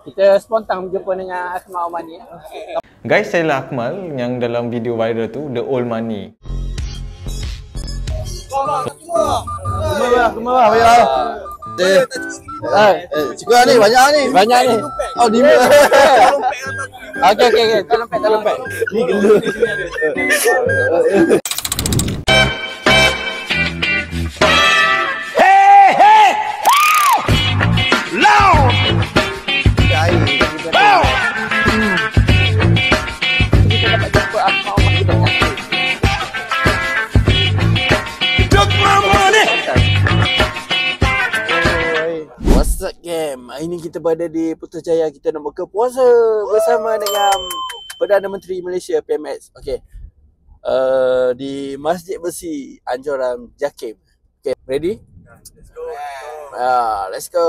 Kita spontan berjumpa dengan Akmal Omani. Guys, saya lah Akmal yang dalam video viral tu, The Old Money. Kemana? Cikgu ni banyak ni. Banyak ni. Oh, di mana? Okey. Tak lompat. Ni gendut. Kita dapat jumpa Akmal Omani dekat sini. What's up game? Hari ni kita berada di Putrajaya. Kita nak buka puasa bersama dengan Perdana Menteri Malaysia PMX. Okey. Di Masjid Bersih Anjuran Jakim. Okey, ready? Let's go. Let's go.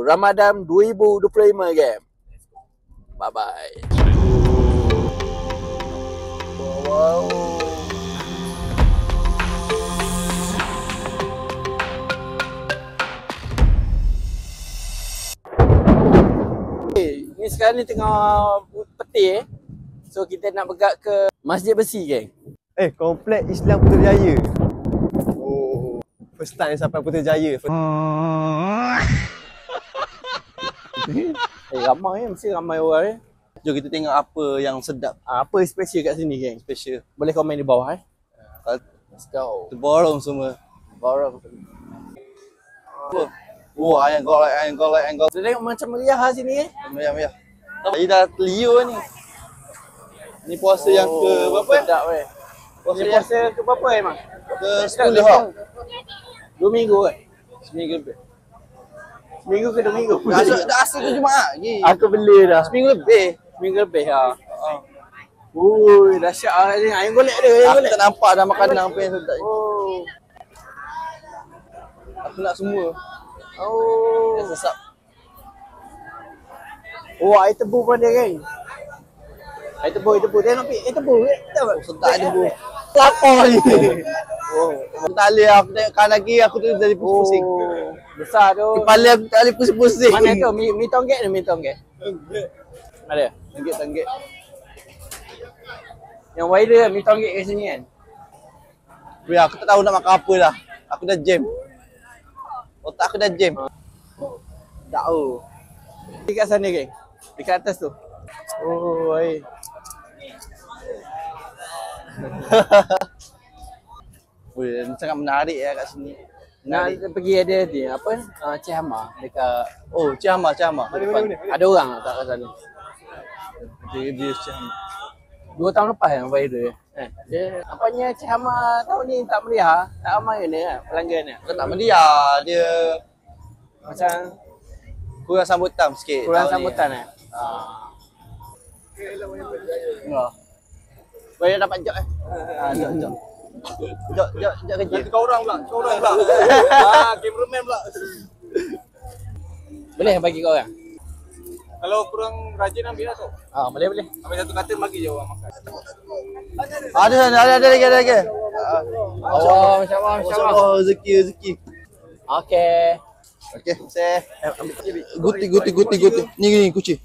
Ramadan 2025 game. Bye bye. Wow. Ni sekarang ni tengah peti So kita nak bergerak ke Masjid Bersih, geng. Komplek Islam Putrajaya. Oh, first time sampai Putrajaya. Ramai mesti ramai orang Jom kita tengok apa yang sedap. Apa special kat sini, geng? Special. Boleh komen di bawah Let's go. Terborong semua. Borong. Oh, ayam golek. Kita tengok macam meriah sini, Meriah. Ini dah liur ni. Ni puasa yang ke berapa? Sedap weh. Puasa ke berapa emang? Ke 10 lah. 2 minggu kan? Seminggu lebih. Seminggu ke 2 minggu? Dah asal tu Jumaat lagi. Aku beli dah. Seminggu lebih. Seminggu lebih ha. Ui, dahsyat lah ni. Ayam golek dia, ayam Aku golek. tak nampak dah makanan apa yang sedap. Oh. Aku nak semua. Oh. Yang sesap. Oh, air tebu pun ada, geng. Air tebu. Tengok pi, air tebu. Sedap dia bu. Lapar ni. Oh, tak boleh aku tengok kan lagi aku tu jadi pusing. Oh, besar tu. Kepala aku tak boleh pusing-pusing. Mana tu? Mi tonggek ni, mi tonggek. Ada? Tanggit. Yang viral mi tonggek kat sini kan? Biar aku tak tahu nak makan apa dah. Aku dah jam. Otak aku dah jam. Tak tahu. Dekat sana, geng. Dekat atas tu. Oh, Weh, sangat menarik ya kat sini. Nak pergi ada ni apa? Cik Hama dekat Oh, Ciamah. ada orang tak kat sana. Dia Ciamah. 2 tahun lepas yang viral. Dia apanya Cik Hama tahun ni tak meriah, tak ramai ni pelanggan ni. Bukan tak mendia, dia Macam kurang sambutan sikit. kurang tahun ni. sambutan Boleh dapat job Jom. Jom kerja. Kau orang pula. Cameraman pula. Boleh bagi kau orang? Kalau kurang rajin ambil lah tu. Boleh. Ambil satu katil bagi je orang makan. Ada lagi. Oh, insya-Allah. Rezeki. Okey. Okey, saya guti. Ni kucing.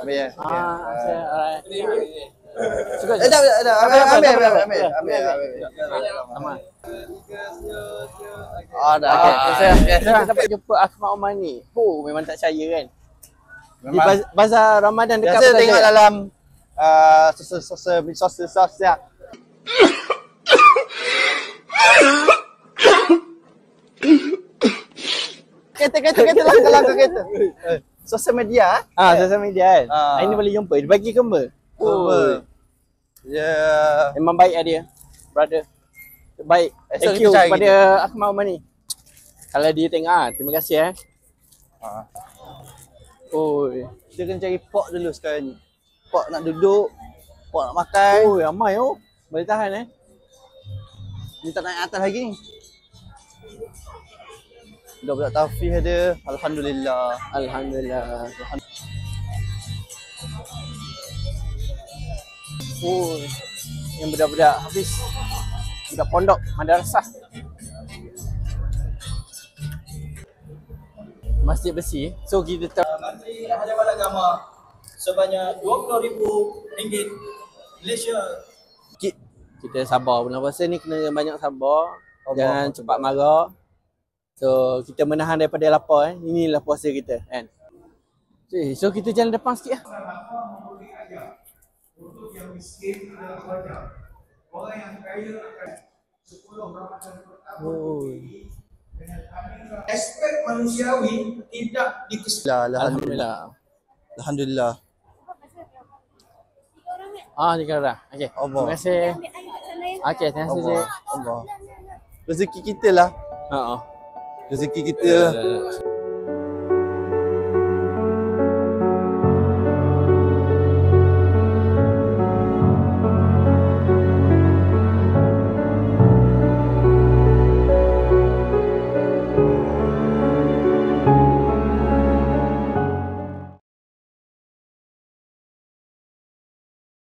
Ambil ya. Alright. Suka. Dah. Ambil. Sama. Dah. Kita dapat jumpa Akmal Omani. Memang tak percaya kan? Di bazar Ramadan dekat Biasa tengok dalam sosial. Kereta lah kereta. Sosial media. Sosial media kan? Hari ni boleh jumpa. Dia bagi gambar. Ya. Memang baik dia. Brother. Baik. Esok Thank kita you cari kepada Akmal Omani. Kalau dia tengok terima kasih Kita kena cari pok dulu sekarang ni. Pok nak duduk, pok nak makan. Ramai boleh tahan Ni tak naik atas lagi ni. Budak-budak Taufih ada. Alhamdulillah. Yang budak-budak habis. Budak pondok, madrasah. Masjid Besi. So kita tahu Menteri Hajabal Agama sebanyak RM20,000 Malaysia. kita sabar. Bulan puasa ni kena banyak sabar. Jangan cepat marah. So kita menahan daripada lapar. Inilah puasa kita kan. So kita jalan depan sikit lah. Untuk yang miskin adalah wajar. Orang yang kaya akan 10 Ramadan pertama dengan aspek manusiawi tidak dikesampingkan. Alhamdulillah. Alhamdulillah. 3 orang. Okey. Terima kasih. Okey, terima kasih Cik. Allah. Rezeki kita lah. Ha. Rezeki kita.